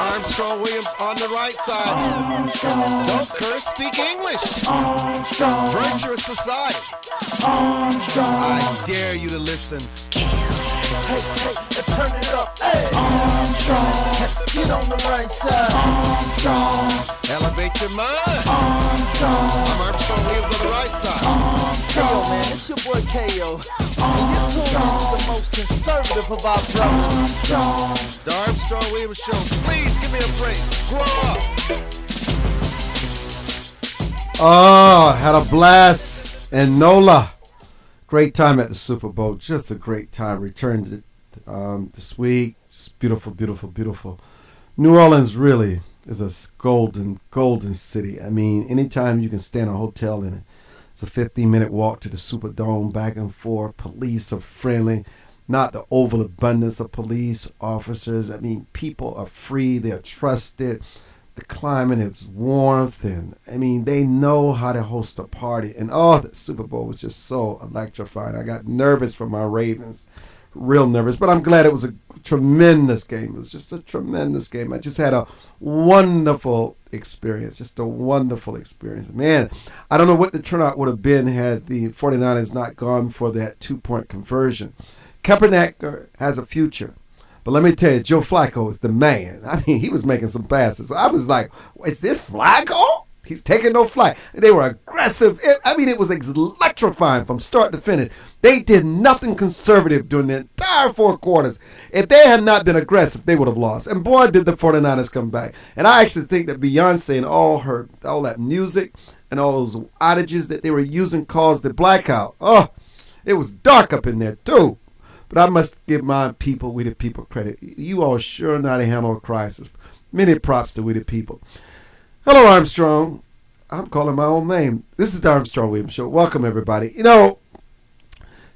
Armstrong Williams on the right side. Armstrong. Don't curse, speak English. Armstrong. Virtuous society. Armstrong. I dare you to listen. Hey, turn it up. Hey. Armstrong. Get on the right side. Armstrong. Elevate your mind. Armstrong. I'm Armstrong Williams on the right side. Armstrong. Yo, man, it's your boy K.O. And you're tuned into the most conservative of our brothers. Armstrong. The Armstrong Williams Show. Please give me a break. Grow up. Oh, had a blast. And NOLA. Great time at the Super Bowl. Just a great time. Returned this week. Just beautiful, beautiful, beautiful. New Orleans really is a golden city. I mean, anytime you can stay in a hotel in it. It's a 15-minute walk to the Superdome, back and forth. Police are friendly. Not the overabundance of police officers. I mean, people are free. They're trusted. The climate is warmth. And, I mean, they know how to host a party. And, the Super Bowl was just so electrifying. I got nervous for my Ravens. Real nervous. But I'm glad it was a tremendous game. It was just a tremendous game. I just had a wonderful experience. Just a wonderful experience. Man, I don't know what the turnout would have been had the 49ers not gone for that 2-point conversion. Kaepernick has a future. But let me tell you, Joe Flacco is the man. I mean, he was making some passes. I was like, is this Flacco? He's taking no flight. They were aggressive. It was electrifying from start to finish. They did nothing conservative during the entire 4 quarters. If they had not been aggressive, they would have lost. And boy, did the 49ers come back. And I actually think that Beyonce and all that music and all those outages that they were using caused the blackout. Oh, it was dark up in there too. But I must give my people, we the people, credit. You all sure know how to handle a crisis. Many props to we the people. Hello, Armstrong. I'm calling my own name. This is the Armstrong Williams Show. Welcome, everybody. You know,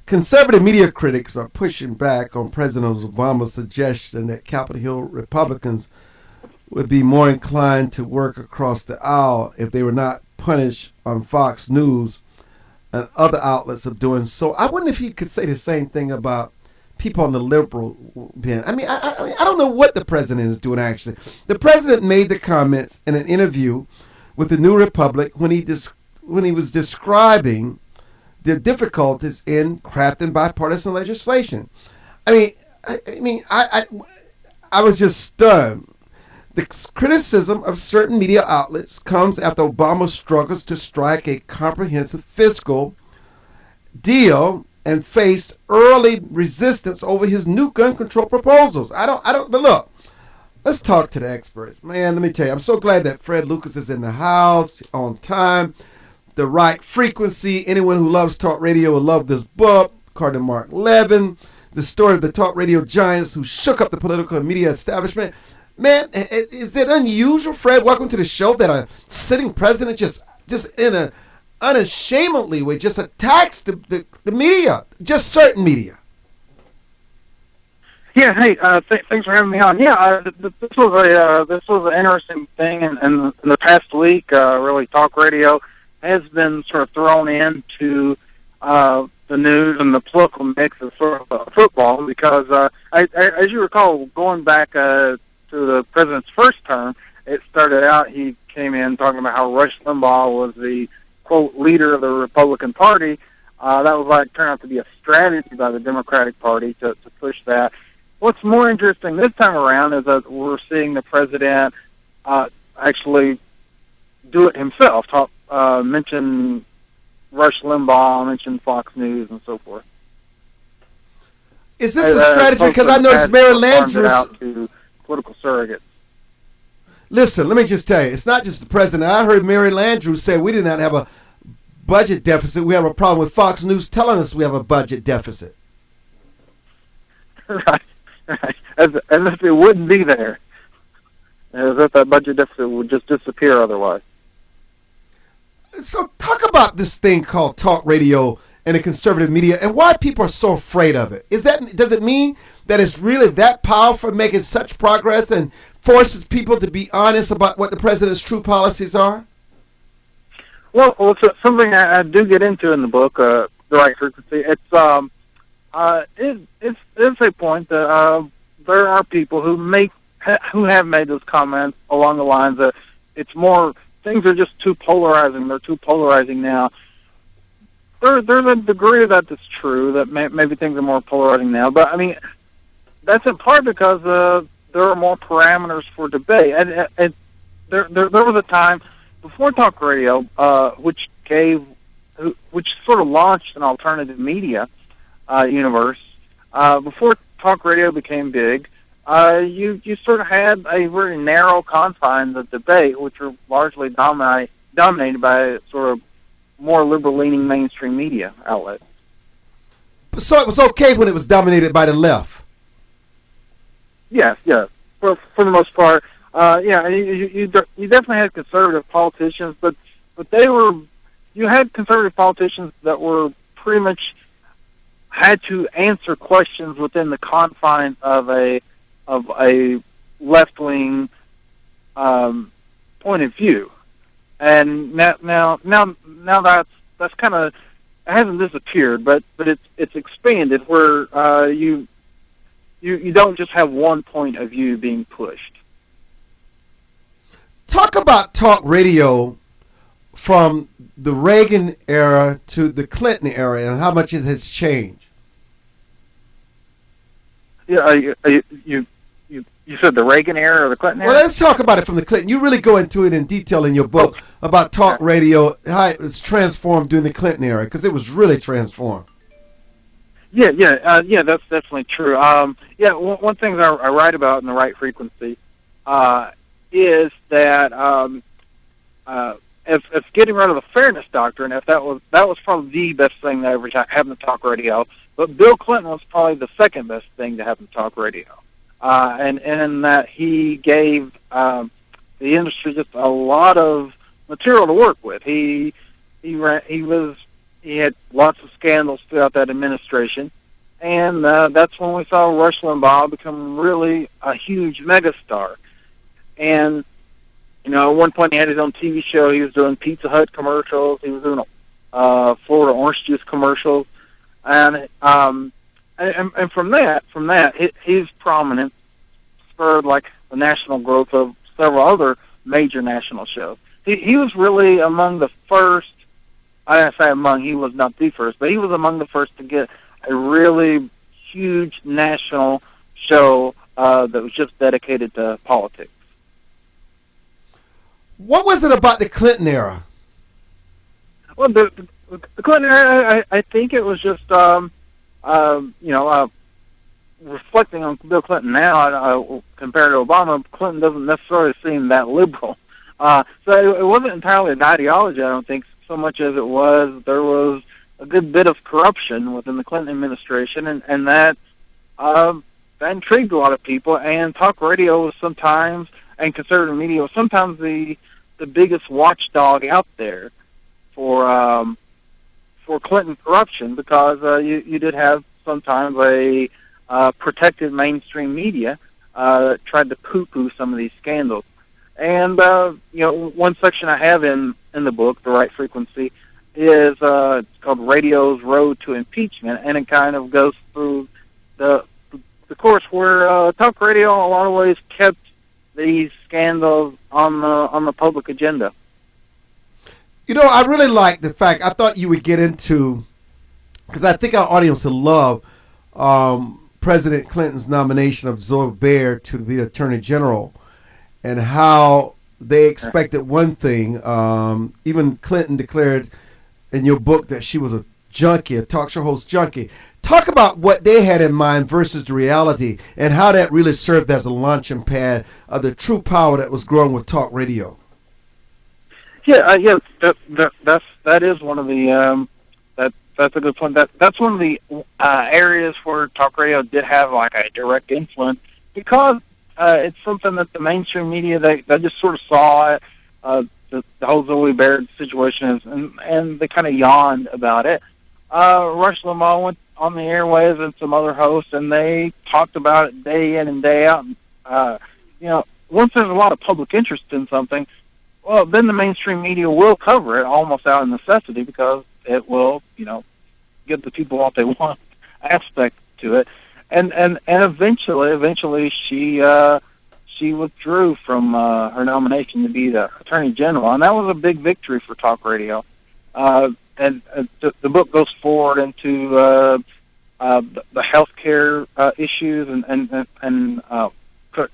conservative media critics are pushing back on President Obama's suggestion that Capitol Hill Republicans would be more inclined to work across the aisle if they were not punished on Fox News and other outlets of doing so. I wonder if he could say the same thing about people on the liberal bend. I mean, I don't know what the president is doing, actually. The president made the comments in an interview with the New Republic when he was describing the difficulties in crafting bipartisan legislation. I was just stunned. The criticism of certain media outlets comes after Obama struggles to strike a comprehensive fiscal deal and faced early resistance over his new gun control proposals. But look, let's talk to the experts. Man, let me tell you, I'm so glad that Fred Lucas is in the house on time, the right frequency. Anyone who loves talk radio will love this book, according to Mark Levin, the story of the talk radio giants who shook up the political and media establishment. Man, is it unusual, Fred? Welcome to the show that a sitting president just in a unashamedly way just attacks the media, just certain media. Yeah, hey, thanks for having me on. Yeah, this was an interesting thing in the past week. Really, talk radio has been sort of thrown into the news and the political mix of sort of football because, as you recall, going back to the president's first term, it started out, he came in talking about how Rush Limbaugh was the quote, leader of the Republican Party. That was turned out to be a strategy by the Democratic Party to push that. What's more interesting this time around is that we're seeing the president actually do it himself, mention Rush Limbaugh, mention Fox News, and so forth. Is this a strategy? Because I noticed Mary Landrieu out to political surrogates. Listen, let me just tell you, it's not just the president. I heard Mary Landrieu say we did not have a budget deficit. We have a problem with Fox News telling us we have a budget deficit. Right. As if it wouldn't be there. As if that budget deficit would just disappear otherwise. So talk about this thing called talk radio and the conservative media and why people are so afraid of it. Does it mean that it's really that powerful, making such progress and forces people to be honest about what the president's true policies are? Well, it's something I do get into in the book, the right frequency. It's a point that there are people who make who have made those comments along the lines that it's more, things are just too polarizing. They're too polarizing now. There's a degree of that that's true, that maybe things are more polarizing now. But, I mean, that's in part because there are more parameters for debate. And there was a time before talk radio, which sort of launched an alternative media universe. Before talk radio became big, you sort of had a very narrow confines of debate, which were largely dominated by sort of more liberal-leaning mainstream media outlets. So it was okay when it was dominated by the left? Yes. For the most part, you definitely had conservative politicians, but you had conservative politicians that were pretty much had to answer questions within the confines of a left-wing point of view. And now that's kind of, it hasn't disappeared, but it's expanded where you don't just have one point of view being pushed. Talk about talk radio from the Reagan era to the Clinton era and how much it has changed. Yeah, you said the Reagan era or the Clinton era? Well, let's talk about it from the Clinton. You really go into it in detail in your book about talk radio, how it was transformed during the Clinton era, because it was really transformed. Yeah, that's definitely true. One thing that I write about in the Right Frequency is that if getting rid of the fairness doctrine, if that was probably the best thing that ever happened to talk radio, but Bill Clinton was probably the second best thing to happen to talk radio. And in that he gave the industry just a lot of material to work with. He had lots of scandals throughout that administration, and that's when we saw Rush Limbaugh become really a huge megastar. And at one point he had his own TV show. He was doing Pizza Hut commercials. He was doing Florida orange juice commercials, and from that, his prominence spurred like the national growth of several other major national shows. He was really among the first. I say among. He was not the first, but he was among the first to get a really huge national show that was just dedicated to politics. What was it about the Clinton era? Well, the Clinton era, I think it was just reflecting on Bill Clinton now, compared to Obama, Clinton doesn't necessarily seem that liberal. So it wasn't entirely an ideology, I don't think, so much as it was there was a good bit of corruption within the Clinton administration, and that intrigued a lot of people. And talk radio was sometimes, and conservative media was sometimes the biggest watchdog out there for Clinton corruption, because you did have sometimes a protected mainstream media that tried to poo-poo some of these scandals. And one section I have in the book, The Right Frequency, is it's called Radio's Road to Impeachment, and it kind of goes through the course where talk radio in a lot of ways kept these scandals on the public agenda. I really like the fact, I thought you would get into, because I think our audience will love President Clinton's nomination of Zoe Baird to be Attorney General, and how they expected one thing. Even Clinton declared in your book that she was a junkie, a talk show host junkie. Talk about what they had in mind versus the reality, and how that really served as a launching pad of the true power that was growing with talk radio. That is one of the that's a good point. That's one of the areas where talk radio did have like a direct influence, because it's something that the mainstream media they just sort of saw it, the whole Zoe Baird situation and they kind of yawned about it. Rush Limbaugh went on the airwaves and some other hosts, and they talked about it day in and day out. Once there's a lot of public interest in something, well, then the mainstream media will cover it almost out of necessity, because it will, give the people what they want aspect to it. And eventually she she withdrew from her nomination to be the Attorney General, and that was a big victory for talk radio. And the book goes forward into the healthcare issues and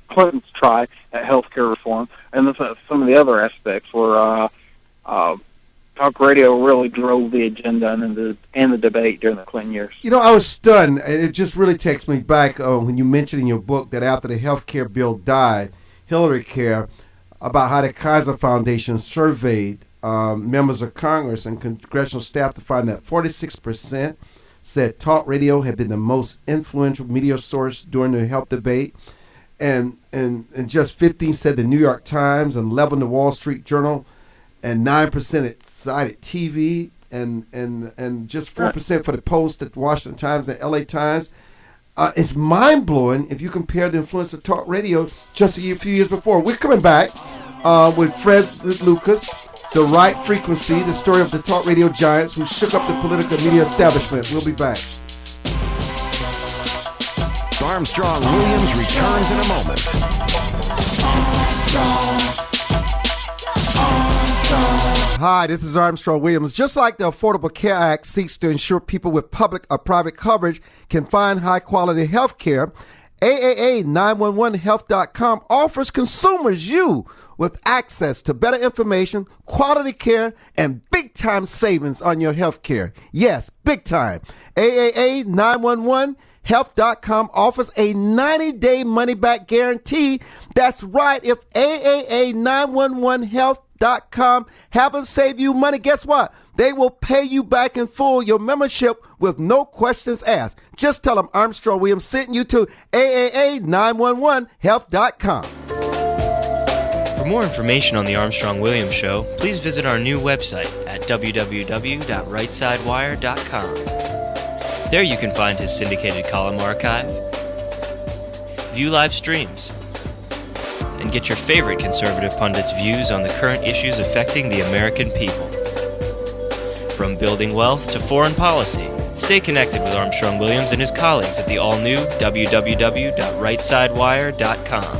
Clinton's try at healthcare reform, and some of the other aspects where talk radio really drove the agenda and the debate during the Clinton years. You know, I was stunned. It just really takes me back when you mentioned in your book that after the health care bill died, Hillary Care, about how the Kaiser Foundation surveyed members of Congress and congressional staff to find that 46% said talk radio had been the most influential media source during the health debate, and just 15 said the New York Times, and 11 the Wall Street Journal, and 9% it cited TV, and just 4% for the Post, the Washington Times, and LA Times. It's mind-blowing if you compare the influence of talk radio just a few years before. We're coming back with Fred Lucas, The Right Frequency, the story of the talk radio giants who shook up the political media establishment. We'll be back. Armstrong Williams returns in a moment. Hi, this is Armstrong Williams. Just like the Affordable Care Act seeks to ensure people with public or private coverage can find high-quality health care, AAA911health.com offers consumers you with access to better information, quality care, and big-time savings on your health care. Yes, big time. AAA911health.com offers a 90-day money-back guarantee. That's right. If AAA911health.com haven't saved you money, guess what? They will pay you back in full your membership with no questions asked. Just tell them Armstrong Williams sent you to AAA911health.com. For more information on the Armstrong Williams Show, please visit our new website at www.rightsidewire.com. There you can find his syndicated column archive, view live streams, and get your favorite conservative pundits' views on the current issues affecting the American people. From building wealth to foreign policy, stay connected with Armstrong Williams and his colleagues at the all-new www.rightsidewire.com.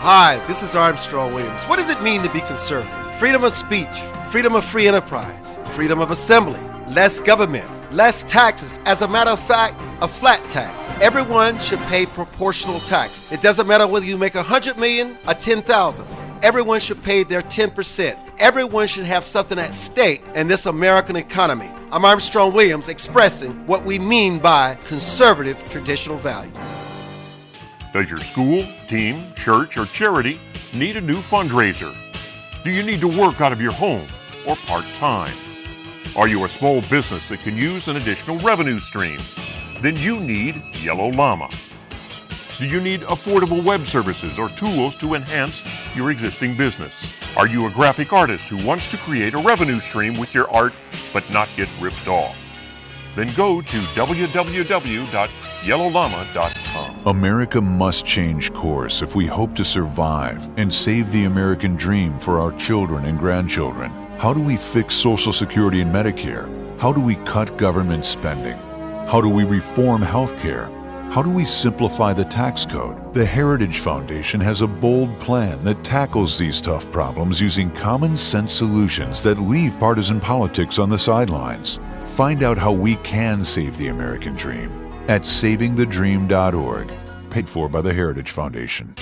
Hi, this is Armstrong Williams. What does it mean to be conservative? Freedom of speech, freedom of free enterprise, freedom of assembly, less government, less taxes. As a matter of fact, a flat tax. Everyone should pay proportional tax. It doesn't matter whether you make $100 million or $10,000. Everyone should pay their 10%. Everyone should have something at stake in this American economy. I'm Armstrong Williams, expressing what we mean by conservative traditional value. Does your school, team, church, or charity need a new fundraiser? Do you need to work out of your home or part-time? Are you a small business that can use an additional revenue stream? Then you need Yellow Llama. Do you need affordable web services or tools to enhance your existing business? Are you a graphic artist who wants to create a revenue stream with your art but not get ripped off? Then go to www.yellowllama.com. America must change course if we hope to survive and save the American dream for our children and grandchildren. How do we fix Social Security and Medicare? How do we cut government spending? How do we reform health care? How do we simplify the tax code? The Heritage Foundation has a bold plan that tackles these tough problems using common sense solutions that leave partisan politics on the sidelines. Find out how we can save the American dream at savingthedream.org, paid for by the Heritage Foundation.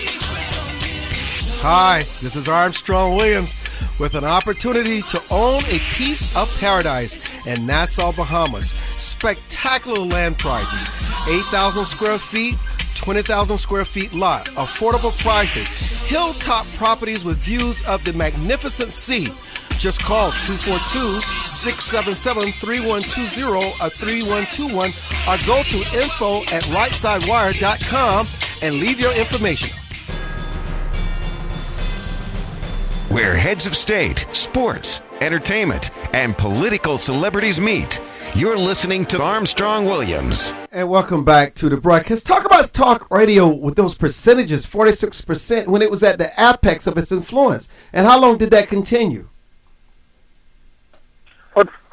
Hi, this is Armstrong Williams with an opportunity to own a piece of paradise in Nassau, Bahamas. Spectacular land prices, 8,000 square feet, 20,000 square feet lot, affordable prices, hilltop properties with views of the magnificent sea. Just call 242-677-3120 or 3121 or go to info@rightsidewire.com and leave your information. Where heads of state, sports, entertainment, and political celebrities meet. You're listening to Armstrong Williams. And welcome back to the broadcast. Talk about talk radio with those percentages, 46% when it was at the apex of its influence. And how long did that continue?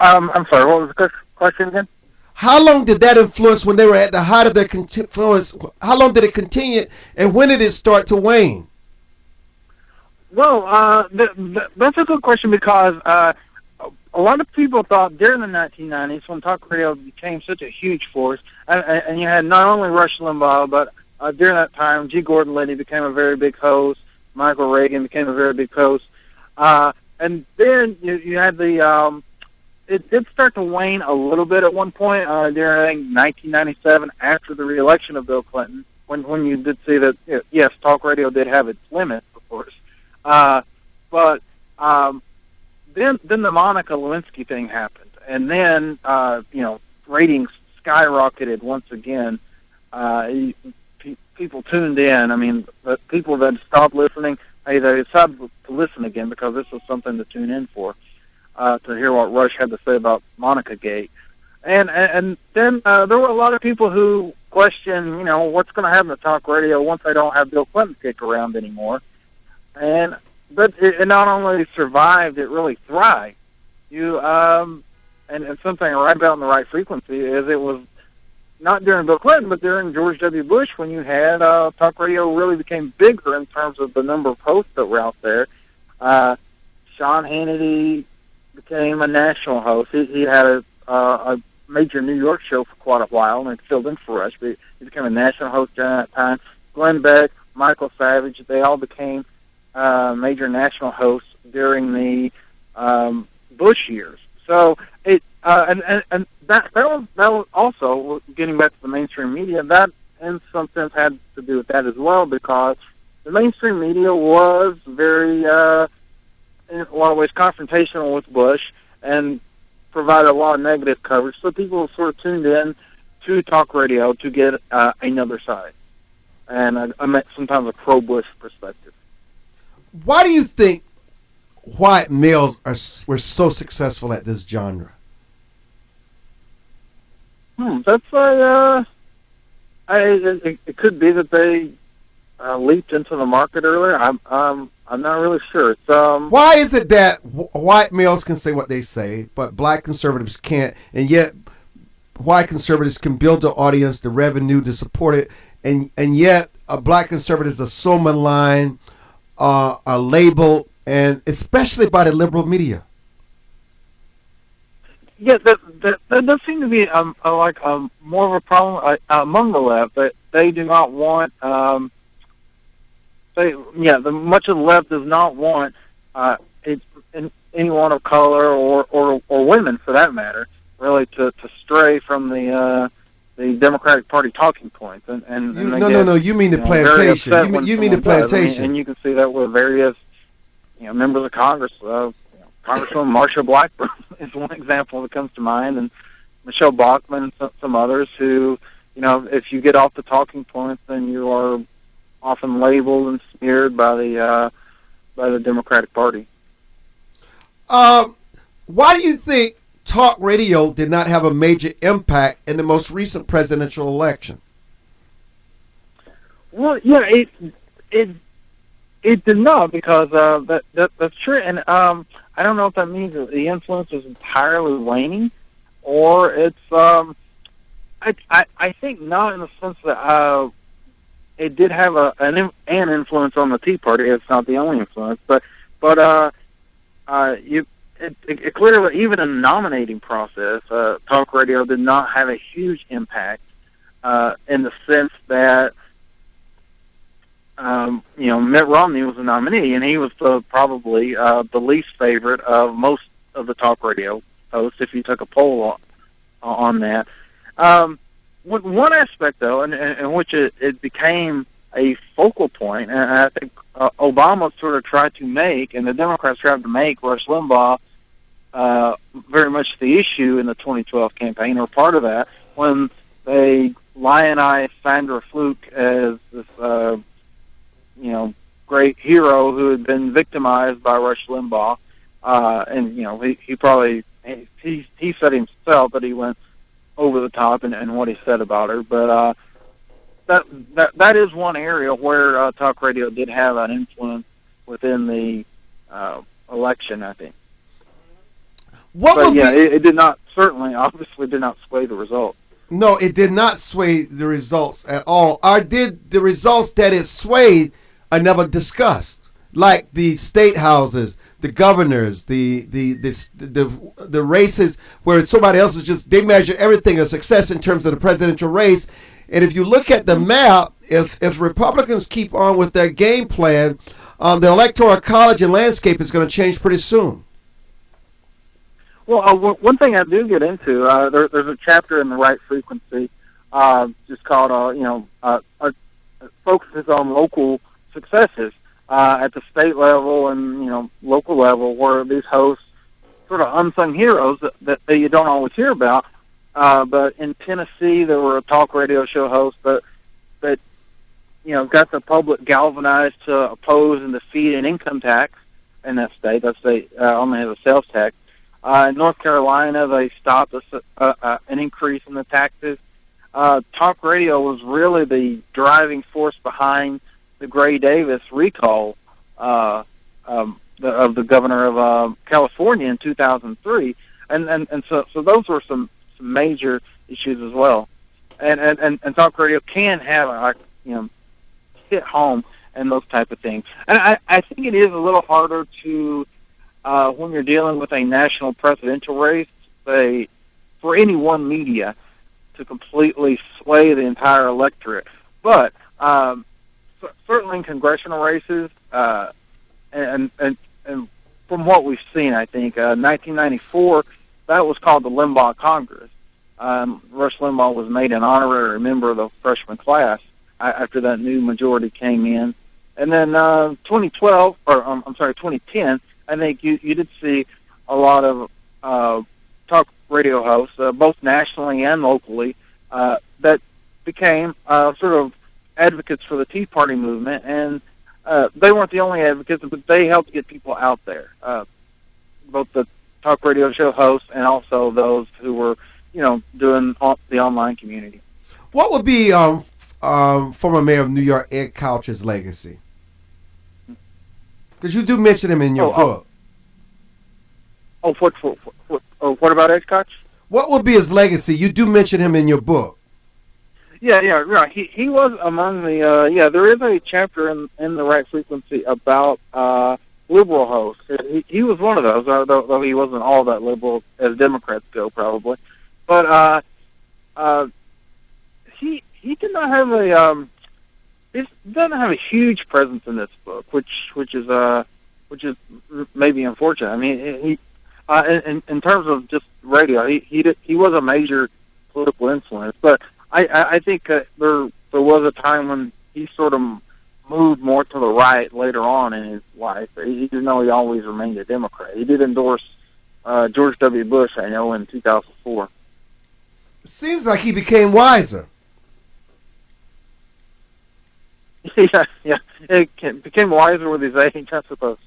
I'm sorry, what was the question again? How long did that influence when they were at the height of their influence? How long did it continue, and when did it start to wane? Well, that's a good question because a lot of people thought during the 1990s when talk radio became such a huge force, and you had not only Rush Limbaugh, but during that time, G. Gordon Liddy became a very big host, Michael Reagan became a very big host, and then you had the it did start to wane a little bit at one point during, I think, 1997 after the re-election of Bill Clinton, when you did see that, yes, talk radio did have its limits, of course. But then the Monica Lewinsky thing happened, and then ratings skyrocketed once again. People tuned in. I mean, the people that stopped listening, they decided to listen again because this was something to tune in for, to hear what Rush had to say about Monica Gate. And then there were a lot of people who questioned, what's going to happen to talk radio once they don't have Bill Clinton kick around anymore. But it not only survived, it really thrived. And something right about in the right frequency is it was not during Bill Clinton, but during George W. Bush when you had talk radio really became bigger in terms of the number of hosts that were out there. Sean Hannity became a national host. He had a major New York show for quite a while, and it filled in for us. But he became a national host during that time. Glenn Beck, Michael Savage, they all became major national hosts during the Bush years. So and that was also, getting back to the mainstream media, that in some sense had to do with that as well, because the mainstream media was very in a lot of ways confrontational with Bush and provided a lot of negative coverage, so people sort of tuned in to talk radio to get another side, and I meant sometimes a pro-Bush perspective. Why do you think white males were so successful at this genre? That's it could be that they leaped into the market earlier. I'm not really sure. It's why is it that white males can say what they say, but black conservatives can't, and yet white conservatives can build the audience, the revenue to support it, and yet black conservatives are so maligned, are labeled, and especially by the liberal media. Yeah, that does seem to be more of a problem among the left. That they do not want. Much of the left does not want anyone of color or women, for that matter, really to stray from the Democratic Party talking points. You mean the plantation. You mean the plantation. And you can see that with various members of Congress. Congresswoman Marsha Blackburn is one example that comes to mind, and Michelle Bachmann and some others who, if you get off the talking points, then you are often labeled and smeared by the Democratic Party. Why do you think talk radio did not have a major impact in the most recent presidential election? Well, yeah, it did not, because that's true, and I don't know if that means that the influence is entirely waning, or it's I think not, in the sense that it did have an influence on the Tea Party. It's not the only influence, but it clearly, even in the nominating process, talk radio did not have a huge impact in the sense that Mitt Romney was a nominee, and he was probably the least favorite of most of the talk radio hosts if you took a poll on that. One aspect, though, in which it became a focal point, and I think Obama sort of tried to make, and the Democrats tried to make, Rush Limbaugh very much the issue in the 2012 campaign, or part of that, when they lionized Sandra Fluke as this great hero who had been victimized by Rush Limbaugh, and he probably he said himself that he went over the top in what he said about her, but that is one area where talk radio did have an influence within the election, I think. What But would yeah, be? it did not, certainly, obviously did not sway the result. No, it did not sway the results at all. Or did the results that it swayed are never discussed, like the state houses, the governors, the races where somebody else is just, they measure everything a success in terms of the presidential race. And if you look at the map, if Republicans keep on with their game plan, the electoral college and landscape is going to change pretty soon. Well, one thing I do get into, there's a chapter in The Right Frequency, just called, focuses on local successes at the state level and, local level, where these hosts, sort of unsung heroes that you don't always hear about. But in Tennessee, there were a talk radio show hosts that got the public galvanized to oppose and defeat an income tax in that state. That state only has a sales tax. In North Carolina, they stopped an increase in the taxes. Talk radio was really the driving force behind the Gray Davis recall of the governor of California in 2003, and so those were some major issues as well. And talk radio can have hit home and those type of things. And I think it is a little harder to. When you're dealing with a national presidential race, for any one media to completely sway the entire electorate. But certainly in congressional races, and from what we've seen, I think 1994, that was called the Limbaugh Congress. Rush Limbaugh was made an honorary member of the freshman class after that new majority came in, and then 2010. I think you did see a lot of talk radio hosts, both nationally and locally, that became sort of advocates for the Tea Party movement, and they weren't the only advocates, but they helped get people out there, both the talk radio show hosts and also those who were, doing the online community. What would be former mayor of New York, Ed Couch's legacy? Because you do mention him in your book. What about Ed Koch? What would be his legacy? You do mention him in your book. Yeah, right. He was among the, there is a chapter in The Right Frequency about liberal hosts. He was one of those, though he wasn't all that liberal as Democrats go, probably. But he did not have it doesn't have a huge presence in this book, which is maybe unfortunate. I mean, he in terms of just radio, he was a major political influence, but I think there was a time when he sort of moved more to the right later on in his life. Even though he always remained a Democrat, he did endorse George W. Bush, I know, in 2004. It seems like he became wiser. Yeah. It became wiser with his age, I suppose.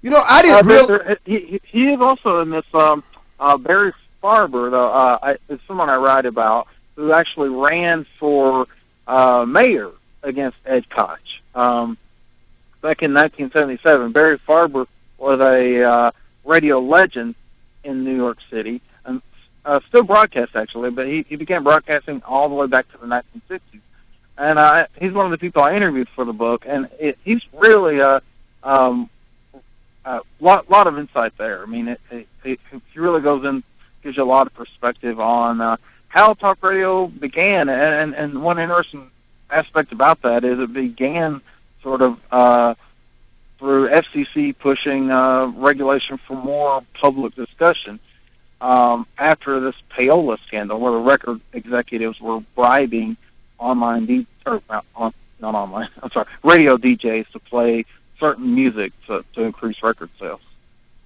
I didn't really. He is also in this. Barry Farber, though, is someone I write about, who actually ran for mayor against Ed Koch back in 1977. Barry Farber was a radio legend in New York City, and still broadcasts actually, but he began broadcasting all the way back to the 1960s. And he's one of the people I interviewed for the book, and he's really a lot of insight there. I mean, he really goes in, gives you a lot of perspective on how talk radio began, and one interesting aspect about that is it began sort of through FCC pushing regulation for more public discussion after this payola scandal, where the record executives were bribing radio DJs to play certain music to increase record sales.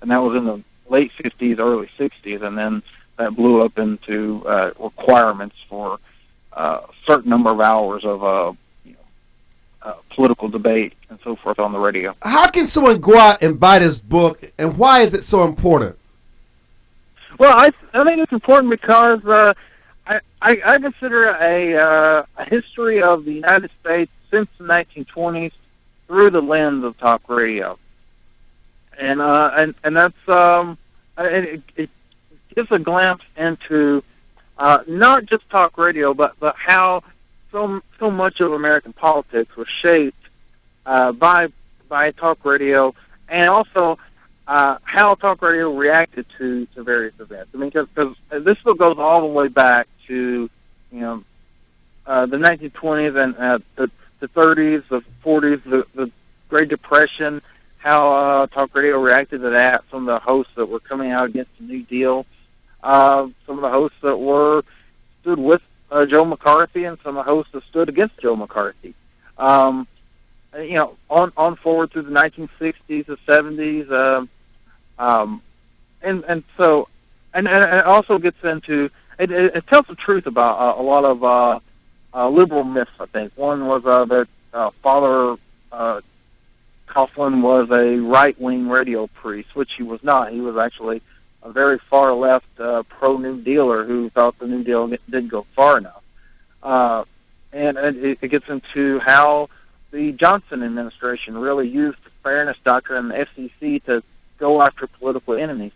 And that was in the late 50s, early 60s, and then that blew up into requirements for a certain number of hours of political debate and so forth on the radio. How can someone go out and buy this book, and why is it so important? Well, I think it's important because I consider a history of the United States since the 1920s through the lens of talk radio, and that's gives a glimpse into not just talk radio, but how so much of American politics was shaped by talk radio, and also how talk radio reacted to various events. I mean, because this book goes all the way back to the 1920s and the 30s, the 40s, the Great Depression. How talk radio reacted to that. Some of the hosts that were coming out against the New Deal. Some of the hosts that stood with Joe McCarthy, and some of the hosts that stood against Joe McCarthy. On forward through the 1960s, the 70s, and it also gets into it tells the truth about a lot of liberal myths. I think one was that Father Coughlin was a right-wing radio priest, which he was not. He was actually a very far-left pro-New Dealer who thought the New Deal didn't go far enough. And it gets into how the Johnson administration really used the fairness doctrine and the FCC to go after political enemies.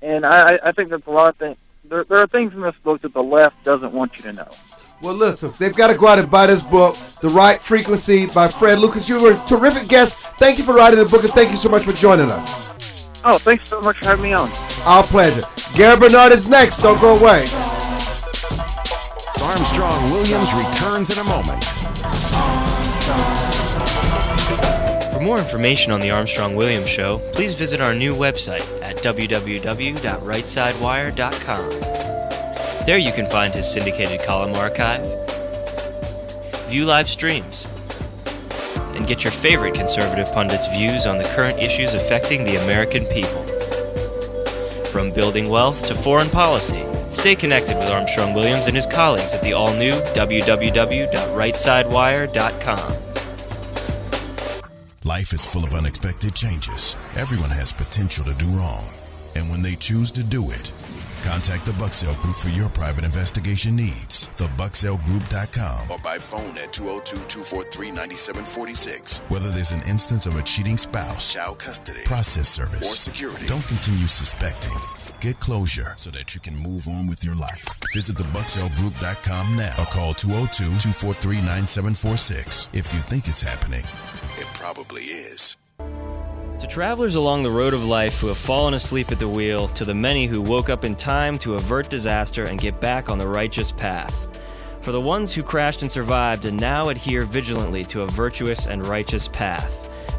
And I think that's a lot of things. There are things in this book that the left doesn't want you to know. Well, listen, they've got to go out and buy this book, The Right Frequency by Fred Lucas. You were a terrific guest. Thank you for writing the book, and thank you so much for joining us. Oh, thanks so much for having me on. Our pleasure. Gary Barnard is next. Don't go away. Armstrong Williams returns in a moment. For more information on the Armstrong Williams Show, please visit our new website at www.rightsidewire.com. There you can find his syndicated column archive, view live streams, and get your favorite conservative pundits' views on the current issues affecting the American people. From building wealth to foreign policy, stay connected with Armstrong Williams and his colleagues at the all-new www.rightsidewire.com. Life is full of unexpected changes. Everyone has potential to do wrong. And when they choose to do it, contact the Bucksell Group for your private investigation needs. TheBucksellGroup.com or by phone at 202-243-9746. Whether there's an instance of a cheating spouse, child custody, process service, or security, don't continue suspecting. Get closure so that you can move on with your life. Visit TheBucksellGroup.com now or call 202-243-9746. If you think it's happening, it probably is. To travelers along the road of life who have fallen asleep at the wheel, to the many who woke up in time to avert disaster and get back on the righteous path. For the ones who crashed and survived and now adhere vigilantly to a virtuous and righteous path.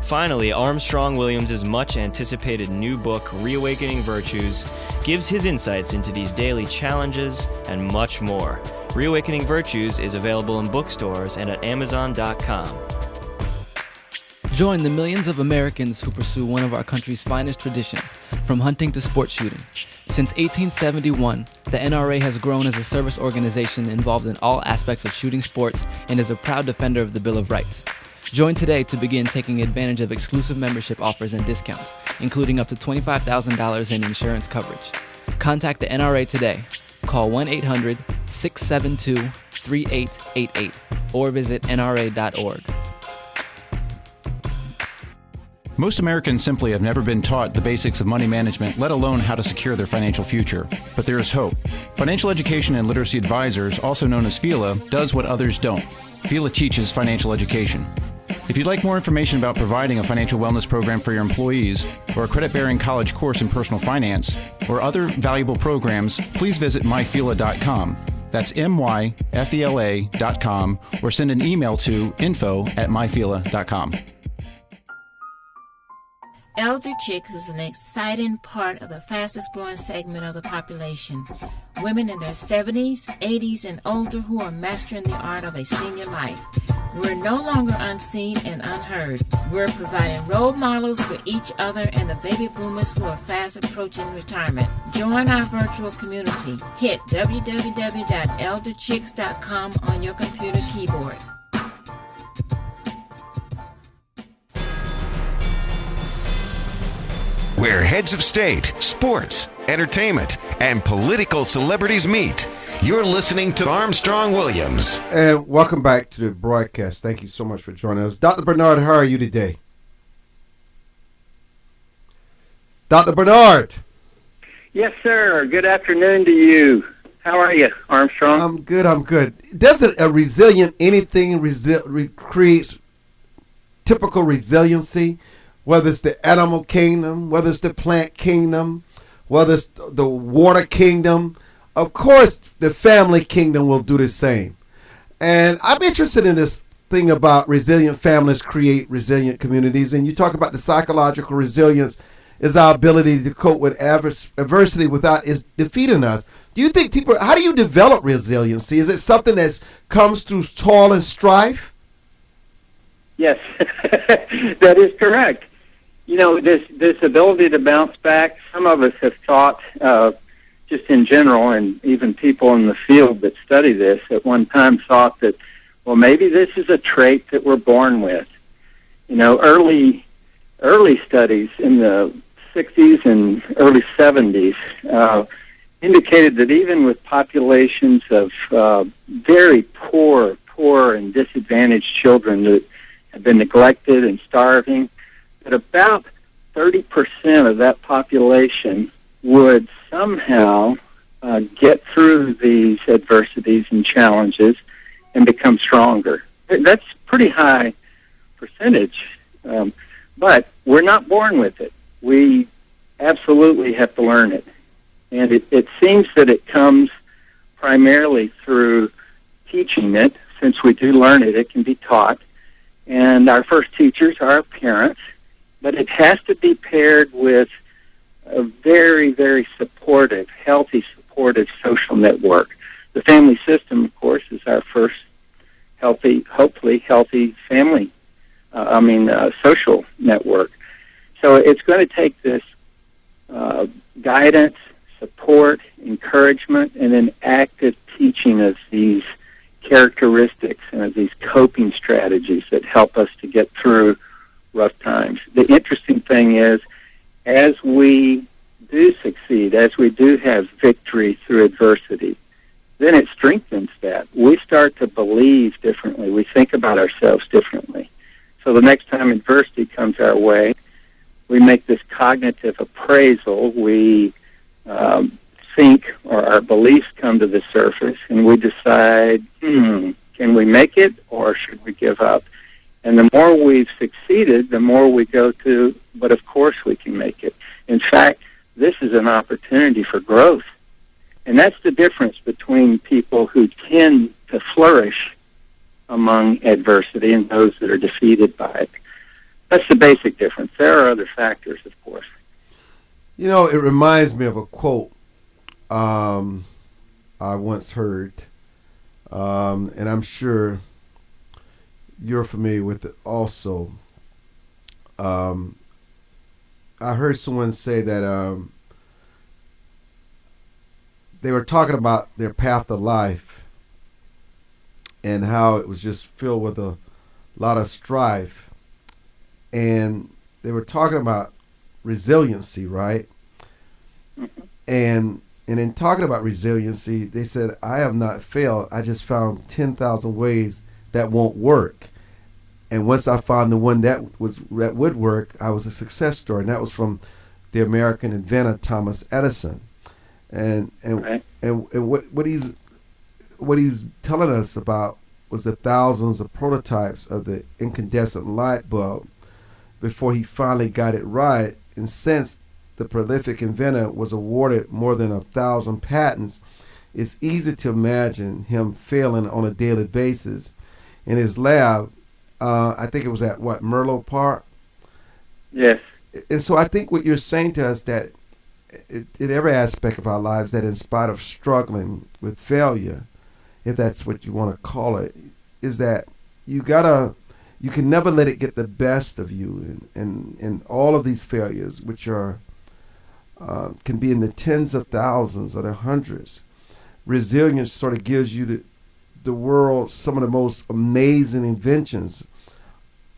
Finally, Armstrong Williams' much-anticipated new book, Reawakening Virtues, gives his insights into these daily challenges and much more. Reawakening Virtues is available in bookstores and at Amazon.com. Join the millions of Americans who pursue one of our country's finest traditions, from hunting to sport shooting. Since 1871, the NRA has grown as a service organization involved in all aspects of shooting sports and is a proud defender of the Bill of Rights. Join today to begin taking advantage of exclusive membership offers and discounts, including up to $25,000 in insurance coverage. Contact the NRA today. Call 1-800-672-3888 or visit nra.org. Most Americans simply have never been taught the basics of money management, let alone how to secure their financial future. But there is hope. Financial Education and Literacy Advisors, also known as FELA, does what others don't. FELA teaches financial education. If you'd like more information about providing a financial wellness program for your employees, or a credit-bearing college course in personal finance, or other valuable programs, please visit myfela.com. That's myfela.com, or send an email to info@myfela.com. Elder Chicks is an exciting part of the fastest growing segment of the population. Women in their 70s, 80s, and older who are mastering the art of a senior life. We're no longer unseen and unheard. We're providing role models for each other and the baby boomers who are fast approaching retirement. Join our virtual community. Hit www.elderchicks.com on your computer keyboard. Where heads of state, sports, entertainment, and political celebrities meet. You're listening to Armstrong Williams. And welcome back to the broadcast. Thank you so much for joining us. Dr. Barnard, how are you today? Dr. Barnard. Yes, sir. Good afternoon to you. How are you, Armstrong? I'm good. Doesn't a resilient anything creates typical resiliency, whether it's the animal kingdom, whether it's the plant kingdom, whether it's the water kingdom? Of course, the family kingdom will do the same. And I'm interested in this thing about resilient families create resilient communities. And you talk about the psychological resilience is our ability to cope with adversity without it defeating us. Do you think how do you develop resiliency? Is it something that comes through toil and strife? Yes, that is correct. You know, this ability to bounce back, some of us have thought, just in general, and even people in the field that study this at one time thought that, well, maybe this is a trait that we're born with. You know, early studies in the 60s and early 70s indicated that even with populations of very poor and disadvantaged children that have been neglected and starving, that about 30% of that population would somehow get through these adversities and challenges and become stronger. That's pretty high percentage, but we're not born with it. We absolutely have to learn it. And it seems that it comes primarily through teaching it. Since we do learn it, it can be taught. And our first teachers are our parents, but it has to be paired with a very, very supportive, healthy, supportive social network. The family system, of course, is our first hopefully healthy family, social network. So it's going to take this guidance, support, encouragement, and an active teaching of these characteristics and of these coping strategies that help us to get through rough times. The interesting thing is, as we do succeed, as we do have victory through adversity, then it strengthens that. We start to believe differently. We think about ourselves differently. So the next time adversity comes our way, we make this cognitive appraisal. We think, or our beliefs come to the surface, and we decide, can we make it, or should we give up? And the more we've succeeded, the more we go to, but of course we can make it. In fact, this is an opportunity for growth. And that's the difference between people who tend to flourish among adversity and those that are defeated by it. That's the basic difference. There are other factors, of course. You know, it reminds me of a quote I once heard, and I'm sure you're familiar with it also. I heard someone say that they were talking about their path of life and how it was just filled with a lot of strife. And they were talking about resiliency, right? Mm-hmm. And in talking about resiliency, they said, I have not failed. I just found 10,000 ways that won't work. And once I found the one that would work, I was a success story. And that was from the American inventor Thomas Edison. And what he was telling us about was the thousands of prototypes of the incandescent light bulb before he finally got it right. And since the prolific inventor was awarded more than 1,000 patents, it's easy to imagine him failing on a daily basis in his lab. I think it was at Merlo Park? Yes. And so I think what you're saying to us that in every aspect of our lives, that in spite of struggling with failure, if that's what you want to call it, is that you can never let it get the best of you, and all of these failures, which are can be in the tens of thousands or the hundreds. Resilience sort of gives you the world some of the most amazing inventions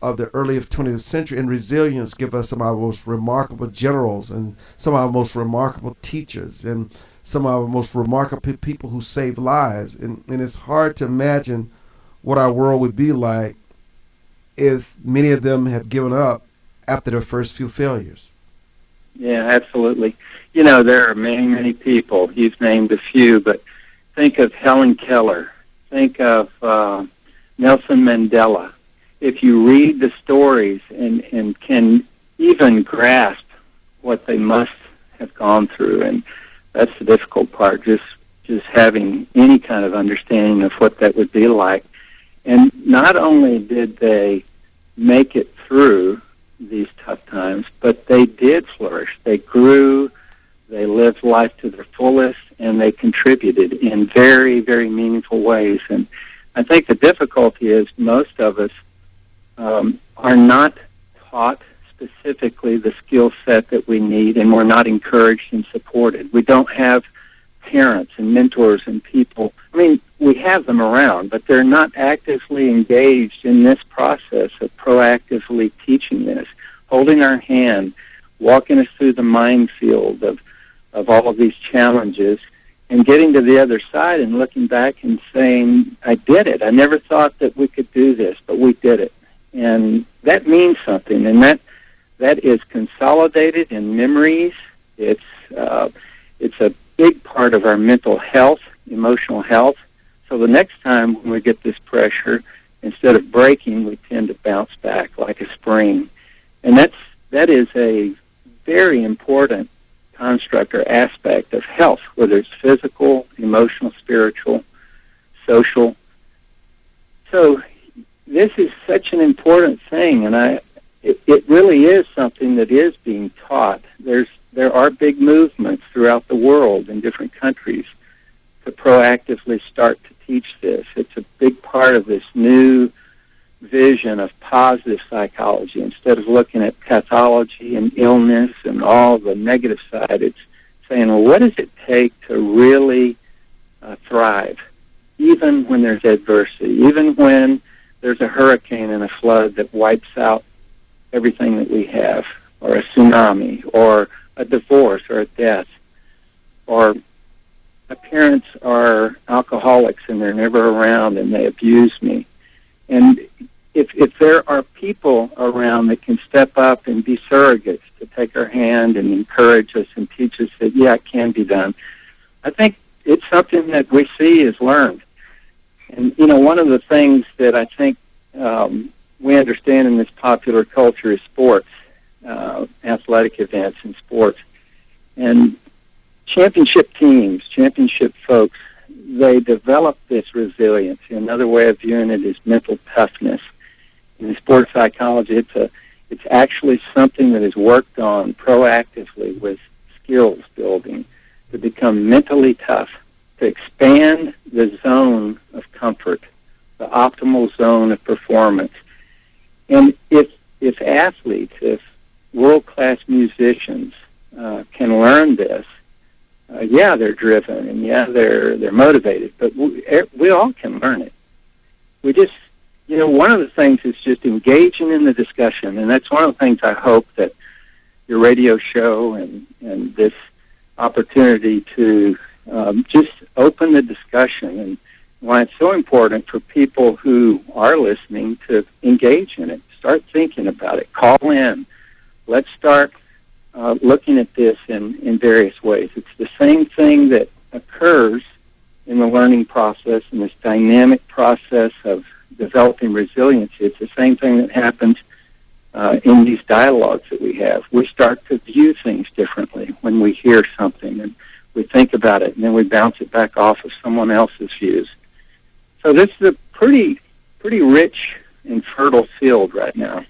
of the early 20th century, and resilience give us some of our most remarkable generals and some of our most remarkable teachers and some of our most remarkable people who saved lives. And it's hard to imagine what our world would be like if many of them had given up after their first few failures. Yeah, absolutely. you know, there are many, many people. You've named a few, but think of Helen Keller. Think of Nelson Mandela. If you read the stories and can even grasp what they must have gone through, and that's the difficult part, just having any kind of understanding of what that would be like. And not only did they make it through these tough times, but they did flourish. They grew, they lived life to their fullest, and they contributed in very, very meaningful ways. And I think the difficulty is most of us are not taught specifically the skill set that we need, and we're not encouraged and supported. We don't have parents and mentors and people. I mean, we have them around, but they're not actively engaged in this process of proactively teaching this, holding our hand, walking us through the minefield of all of these challenges, and getting to the other side and looking back and saying, I did it. I never thought that we could do this, but we did it. And that means something, and that is consolidated in memories. It's a big part of our mental health, emotional health. So the next time when we get this pressure, instead of breaking, we tend to bounce back like a spring. And that is a very important construct or aspect of health, whether it's physical, emotional, spiritual, social. So this is such an important thing, and it really is something that is being taught. There are big movements throughout the world in different countries to proactively start to teach this. It's a big part of this new vision of positive psychology. Instead of looking at pathology and illness and all the negative side, it's saying, well, what does it take to really thrive, even when there's adversity, even when there's a hurricane and a flood that wipes out everything that we have, or a tsunami, or a divorce, or a death, or my parents are alcoholics and they're never around and they abuse me. And if there are people around that can step up and be surrogates to take our hand and encourage us and teach us that, yeah, it can be done, I think it's something that we see is learned. And, you know, one of the things that I think we understand in this popular culture is sports, athletic events and sports. And championship teams, championship folks, they develop this resiliency. Another way of viewing it is mental toughness. In sports psychology, it's actually something that is worked on proactively with skills building to become mentally tough, to expand the zone of comfort, the optimal zone of performance. And if athletes, if world-class musicians can learn this, yeah, they're driven, and yeah, they're motivated, but we all can learn it. We just, you know, one of the things is just engaging in the discussion, and that's one of the things I hope that your radio show and this opportunity to just open the discussion, and why it's so important for people who are listening to engage in it. Start thinking about it. Call in. Let's start looking at this in various ways. It's the same thing that occurs in the learning process, in this dynamic process of developing resiliency. It's the same thing that happens in these dialogues that we have. We start to view things differently when we hear something, and we think about it, and then we bounce it back off of someone else's views. So this is a pretty rich and fertile field right now.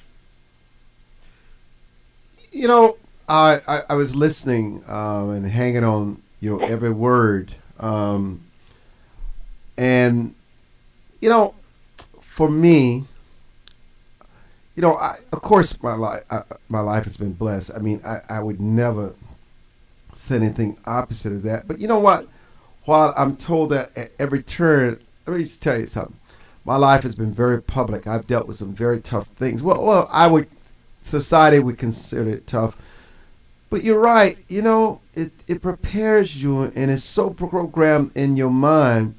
You know, I was listening and hanging on your every word, and you know, for me, you know, of course, my life has been blessed. I mean, I would never say anything opposite of that. But you know what? While I'm told that at every turn, let me just tell you something. My life has been very public. I've dealt with some very tough things. Well, society would consider it tough. But you're right. You know, it prepares you, and it's so programmed in your mind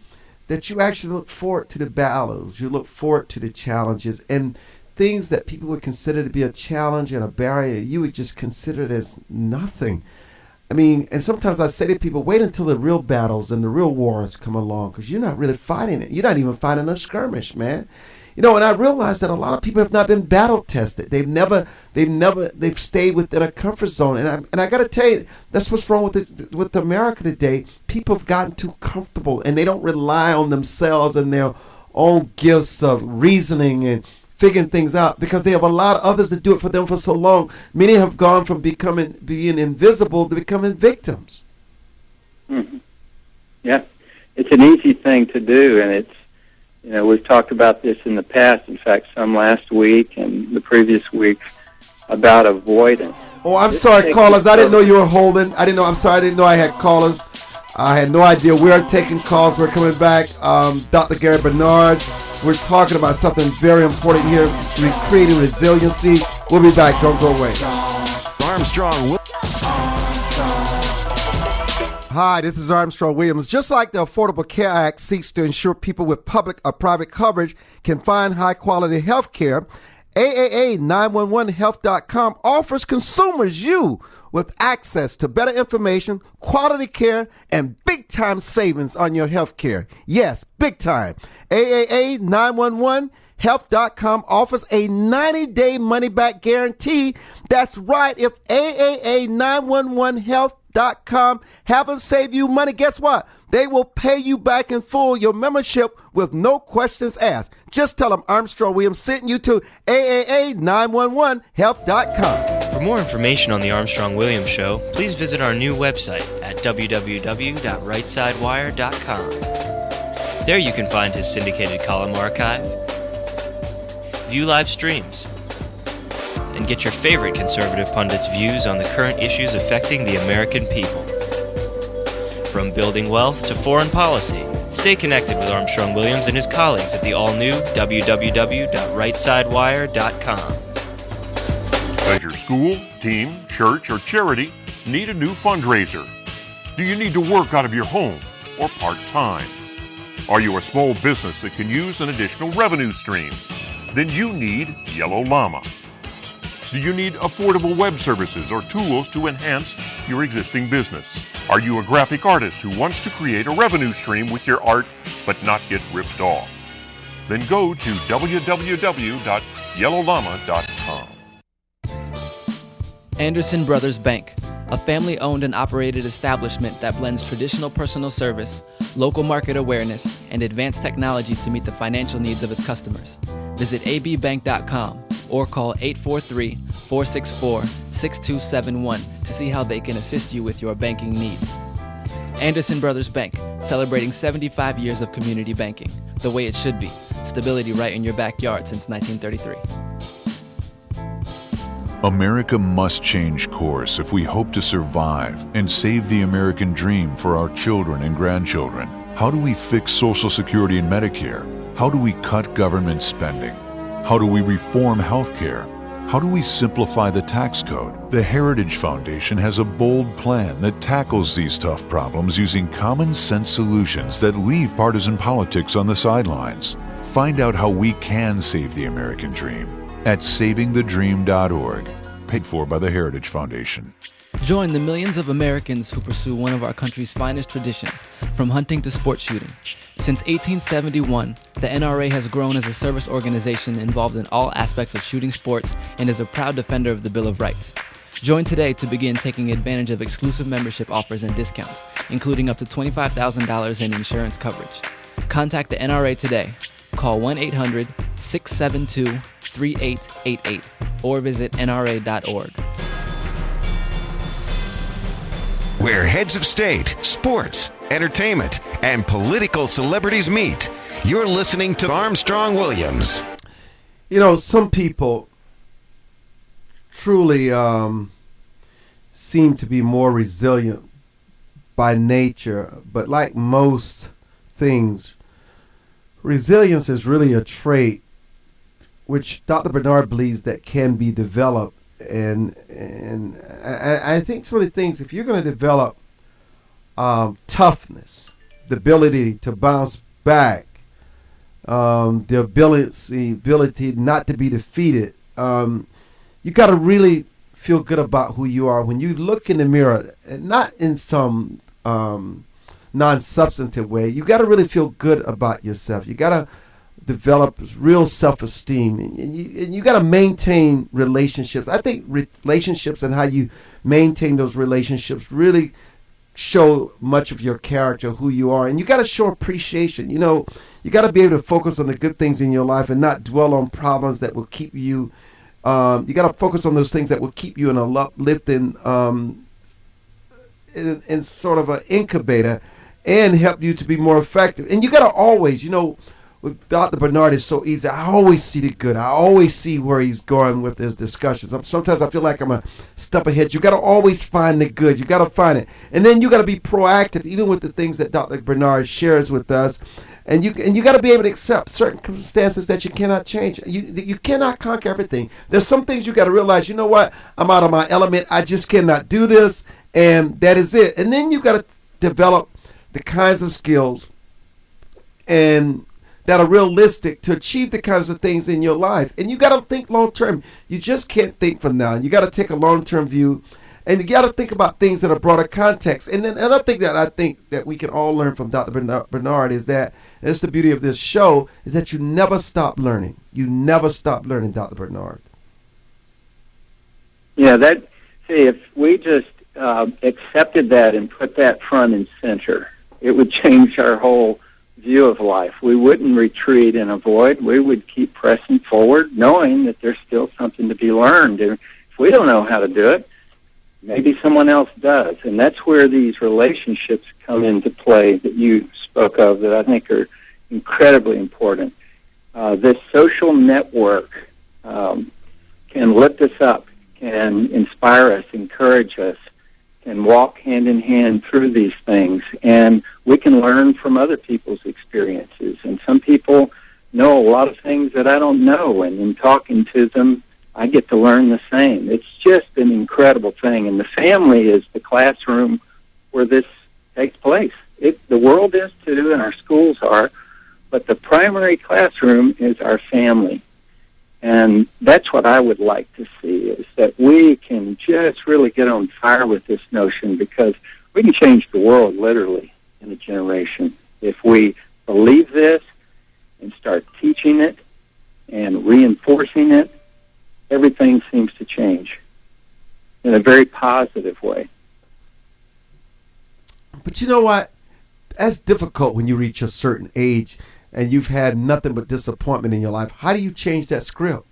that you actually look forward to the battles. You look forward to the challenges, and things that people would consider to be a challenge and a barrier, you would just consider it as nothing. I mean, and sometimes I say to people, wait until the real battles and the real wars come along, because you're not really fighting it. You're not even fighting a skirmish, man. You know, and I realize that a lot of people have not been battle tested. They've stayed within a comfort zone. And I got to tell you, that's what's wrong with America today. People have gotten too comfortable, and they don't rely on themselves and their own gifts of reasoning and figuring things out, because they have allowed others to do it for them for so long. Many have gone from being invisible to becoming victims. Mm-hmm. Yeah, it's an easy thing to do, and it's, you know, we've talked about this in the past, in fact, some last week and the previous week, about avoidance. Oh, I'm sorry, callers. I didn't know you were holding. I'm sorry. I didn't know I had callers. I had no idea. We are taking calls. We're coming back. Dr. Gary Barnard. We're talking about something very important here, creating resiliency. We'll be back. Don't go away. Armstrong. Hi, this is Armstrong Williams. Just like the Affordable Care Act seeks to ensure people with public or private coverage can find high-quality health care, AAA911health.com offers consumers you with access to better information, quality care, and big-time savings on your health care. Yes, big time. AAA911health.com offers a 90-day money-back guarantee. That's right. If AAA911health.com haven't saved you money, guess what? They will pay you back in full your membership with no questions asked. Just tell them Armstrong Williams sent you to AAA911health.com. For more information on the Armstrong Williams Show, please visit our new website at www.rightsidewire.com. There you can find his syndicated column archive, view live streams, and get your favorite conservative pundits' views on the current issues affecting the American people. From building wealth to foreign policy, stay connected with Armstrong Williams and his colleagues at the all-new www.rightsidewire.com. Does your school, team, church, or charity need a new fundraiser? Do you need to work out of your home or part-time? Are you a small business that can use an additional revenue stream? Then you need Yellow Llama. Do you need affordable web services or tools to enhance your existing business? Are you a graphic artist who wants to create a revenue stream with your art but not get ripped off? Then go to www.yellowllama.com. Anderson Brothers Bank, a family-owned and operated establishment that blends traditional personal service, local market awareness, and advanced technology to meet the financial needs of its customers. Visit abbank.com or call 843-464-6271 to see how they can assist you with your banking needs. Anderson Brothers Bank, celebrating 75 years of community banking, the way it should be. Stability right in your backyard since 1933. America must change course if we hope to survive and save the American dream for our children and grandchildren. How do we fix Social Security and Medicare? How do we cut government spending? How do we reform health care? How do we simplify the tax code? The Heritage Foundation has a bold plan that tackles these tough problems using common sense solutions that leave partisan politics on the sidelines. Find out how we can save the American dream at savingthedream.org, paid for by the Heritage Foundation. Join the millions of Americans who pursue one of our country's finest traditions, from hunting to sport shooting. Since 1871, the NRA has grown as a service organization involved in all aspects of shooting sports and is a proud defender of the Bill of Rights. Join today to begin taking advantage of exclusive membership offers and discounts, including up to $25,000 in insurance coverage. Contact the NRA today. Call 1-800-672-3888 or visit nra.org. Where heads of state, sports, entertainment, and political celebrities meet. You're listening to Armstrong Williams. You know, some people truly seem to be more resilient by nature, but like most things, resilience is really a trait which Dr. Barnard believes that can be developed. And I think some of the things, if you're going to develop toughness, the ability to bounce back, the ability not to be defeated, you got to really feel good about who you are, when you look in the mirror, and not in some non-substantive way, you got to really feel good about yourself. You got to develop real self-esteem, and you got to maintain relationships. I think relationships and how you maintain those relationships really show much of your character, who you are, and you got to show appreciation. You know, you got to be able to focus on the good things in your life and not dwell on problems that will keep you. You got to focus on those things that will keep you in a uplifting, in sort of an incubator, and help you to be more effective. And you got to always, you know, with Dr. Barnard, it's so easy. I always see the good. I always see where he's going with his discussions. Sometimes I feel like I'm a step ahead. You got to always find the good. You got to find it. And then you got to be proactive, even with the things that Dr. Barnard shares with us. And you got to be able to accept certain circumstances that you cannot change. You cannot conquer everything. There's some things you got to realize, you know what? I'm out of my element. I just cannot do this. And that is it. And then you got to develop the kinds of skills and that are realistic to achieve the kinds of things in your life. And you got to think long term. You just can't think for now. You got to take a long term view, and you got to think about things in a broader context. And then another thing that I think that we can all learn from Dr. Barnard is that, and it's the beauty of this show, is that you never stop learning. You never stop learning, Dr. Barnard. Yeah, if we just accepted that and put that front and center, it would change our whole view of life. We wouldn't retreat and avoid. We would keep pressing forward, knowing that there's still something to be learned. And if we don't know how to do it, maybe someone else does. And that's where these relationships come into play that you spoke of, that I think are incredibly important. This social network can lift us up, can inspire us, encourage us, can walk hand in hand through these things, and we can learn from other people's experiences. And some people know a lot of things that I don't know, and in talking to them, I get to learn the same. It's just an incredible thing, and the family is the classroom where this takes place. The world is too, and our schools are, but the primary classroom is our family. And that's what I would like to see, is that we can just really get on fire with this notion, because we can change the world literally in a generation. If we believe this and start teaching it and reinforcing it, everything seems to change in a very positive way. But you know what? That's difficult when you reach a certain age and you've had nothing but disappointment in your life. How do you change that script?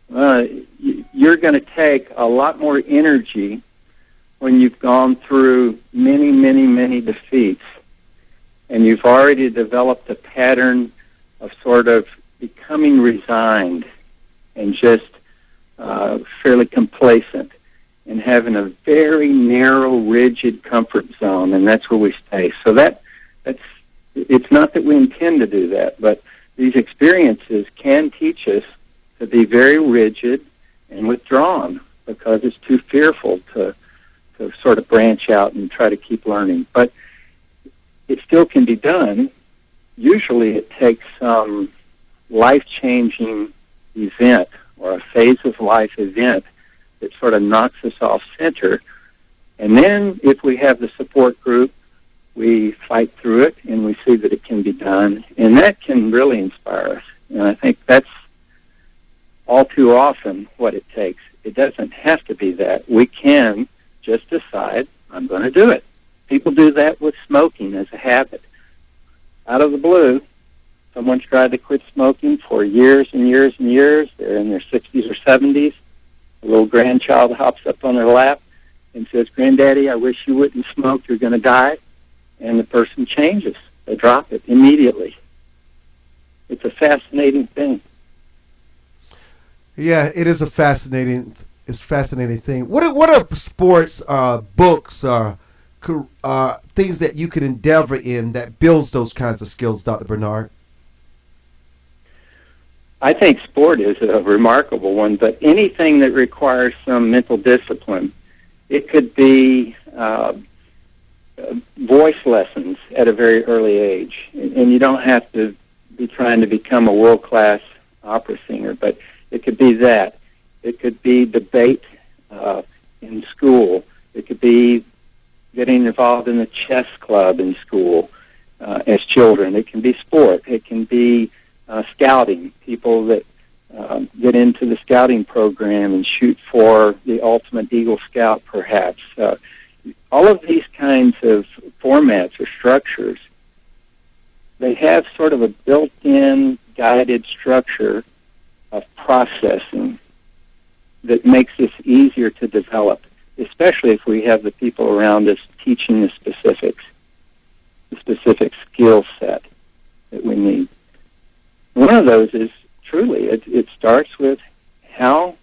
You're going to take a lot more energy when you've gone through many, many, many defeats, and you've already developed a pattern of sort of becoming resigned and just fairly complacent and having a very narrow, rigid comfort zone, and that's where we stay. So that's it's not that we intend to do that, but these experiences can teach us to be very rigid and withdrawn, because it's too fearful to sort of branch out and try to keep learning. But it still can be done. Usually it takes some life-changing event or a phase of life event that sort of knocks us off center. And then if we have the support group, we fight through it and we see that it can be done. And that can really inspire us. And I think that's all too often what it takes. It doesn't have to be that. We can just decide, I'm going to do it. People do that with smoking as a habit. Out of the blue, someone's tried to quit smoking for years and years and years. They're in their 60s or 70s. A little grandchild hops up on their lap and says, "Granddaddy, I wish you wouldn't smoke. You're going to die." And the person changes. They drop it immediately. It's a fascinating thing. Yeah, it is a fascinating thing. What are sports, books, things that you could endeavor in that builds those kinds of skills, Dr. Barnard? I think sport is a remarkable one, but anything that requires some mental discipline. It could be voice lessons at a very early age, and you don't have to be trying to become a world-class opera singer, but it could be that. It could be debate in school. It could be getting involved in the chess club in school as children. It can be sport. It can be scouting, people that get into the scouting program and shoot for the ultimate Eagle Scout, perhaps. All of these kinds of formats or structures, they have sort of a built-in guided structure of processing that makes this easier to develop, especially if we have the people around us teaching the specific skill set that we need. One of those is truly, it starts with how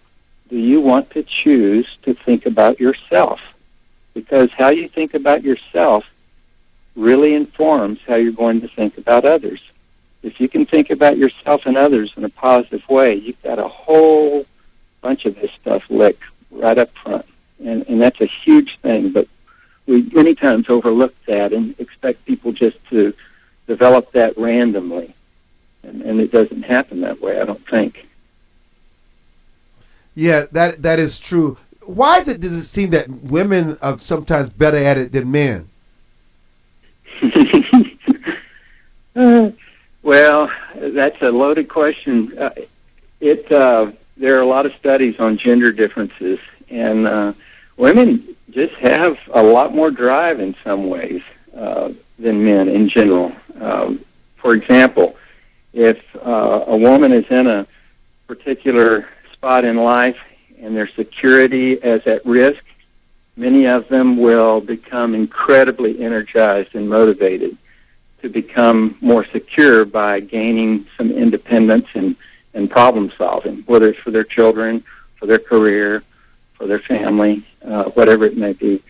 do you want to choose to think about yourself? Because how you think about yourself really informs how you're going to think about others. If you can think about yourself and others in a positive way, you've got a whole bunch of this stuff licked right up front. And that's a huge thing, but we many times overlook that and expect people just to develop that randomly. And it doesn't happen that way, I don't think. Yeah, that is true. Why does it seem that women are sometimes better at it than men? Well, that's a loaded question. There are a lot of studies on gender differences, and women just have a lot more drive in some ways than men in general. For example, if a woman is in a particular spot in life and their security is at risk, many of them will become incredibly energized and motivated to become more secure by gaining some independence and problem solving, whether it's for their children, for their career, for their family, whatever it may be.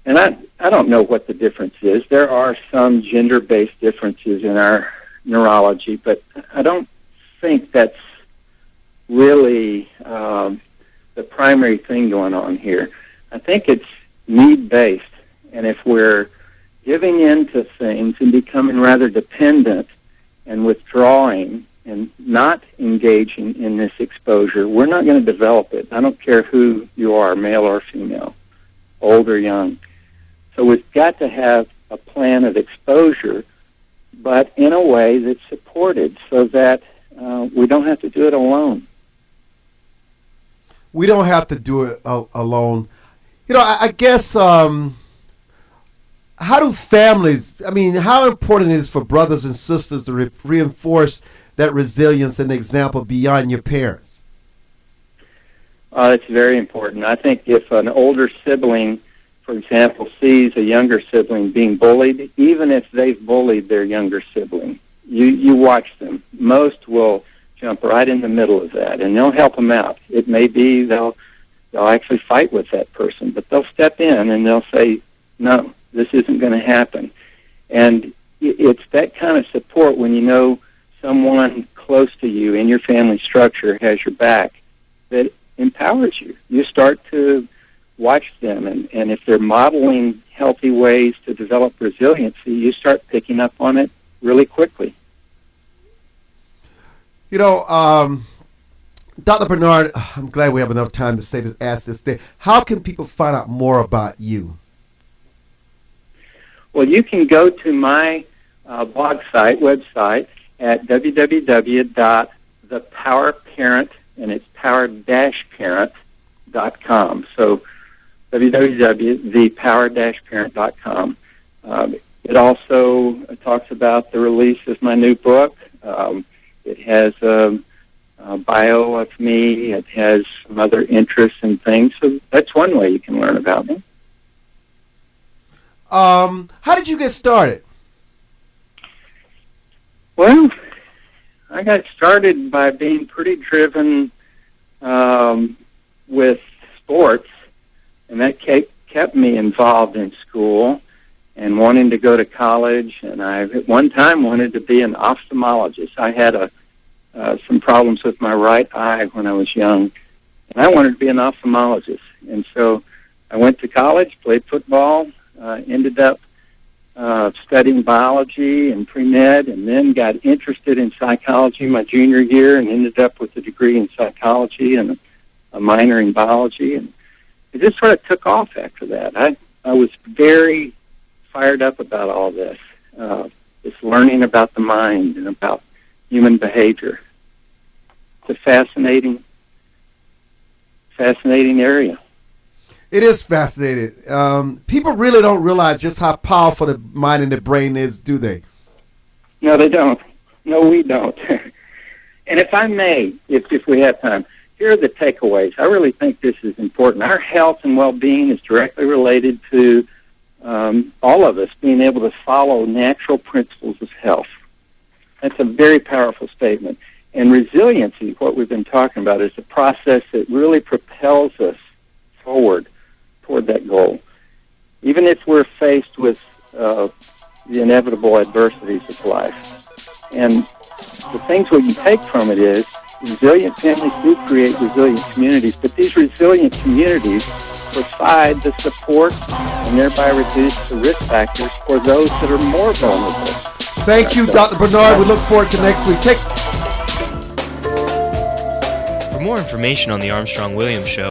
And I don't know what the difference is. There are some gender-based differences in our neurology, but I don't think that's really the primary thing going on here. I think it's need-based, and if we're giving in to things and becoming rather dependent and withdrawing and not engaging in this exposure, we're not going to develop it. I don't care who you are, male or female, old or young. So we've got to have a plan of exposure, but in a way that's supported so that we don't have to do it alone. We don't have to do it alone. You know, I guess, how do families, how important it is for brothers and sisters to reinforce that resilience and example beyond your parents? It's very important. I think if an older sibling, for example, sees a younger sibling being bullied, even if they've bullied their younger sibling, you watch them. Most will jump right in the middle of that, and they'll help them out. It may be they'll actually fight with that person, but they'll step in and they'll say, no, this isn't going to happen. And it's that kind of support when you know someone close to you in your family structure has your back that empowers you. You start to watch them, and if they're modeling healthy ways to develop resiliency, you start picking up on it really quickly. You know, Dr. Barnard, I'm glad we have enough time to ask this thing. How can people find out more about you? Well, you can go to my website at www.thepowerparent, and it's power-parent.com. So www.thepower-parent.com. It also talks about the release of my new book. It has a bio of me. It has some other interests and things. So that's one way you can learn about me. How did you get started? Well, I got started by being pretty driven with sports, and that kept me involved in school and wanting to go to college. And I, at one time, wanted to be an ophthalmologist. I had some problems with my right eye when I was young, and I wanted to be an ophthalmologist. And so I went to college, played football, ended up studying biology and pre-med, and then got interested in psychology my junior year and ended up with a degree in psychology and a minor in biology, and it just sort of took off after that. I was very fired up about all this, this learning about the mind and about human behavior. It's a fascinating area. It is fascinating. People really don't realize just how powerful the mind and the brain is, do they? No, they don't. No, we don't. And if I may, if we have time, here are the takeaways. I really think this is important. Our health and well-being is directly related to all of us being able to follow natural principles of health. That's a very powerful statement. And resiliency, what we've been talking about, is a process that really propels us forward toward that goal. Even if we're faced with the inevitable adversities of life. And the things we can take from it is resilient families do create resilient communities, but these resilient communities provide the support and thereby reduce the risk factors for those that are more vulnerable. Thank you, Dr. Barnard. We look forward to next week. For more information on the Armstrong Williams Show,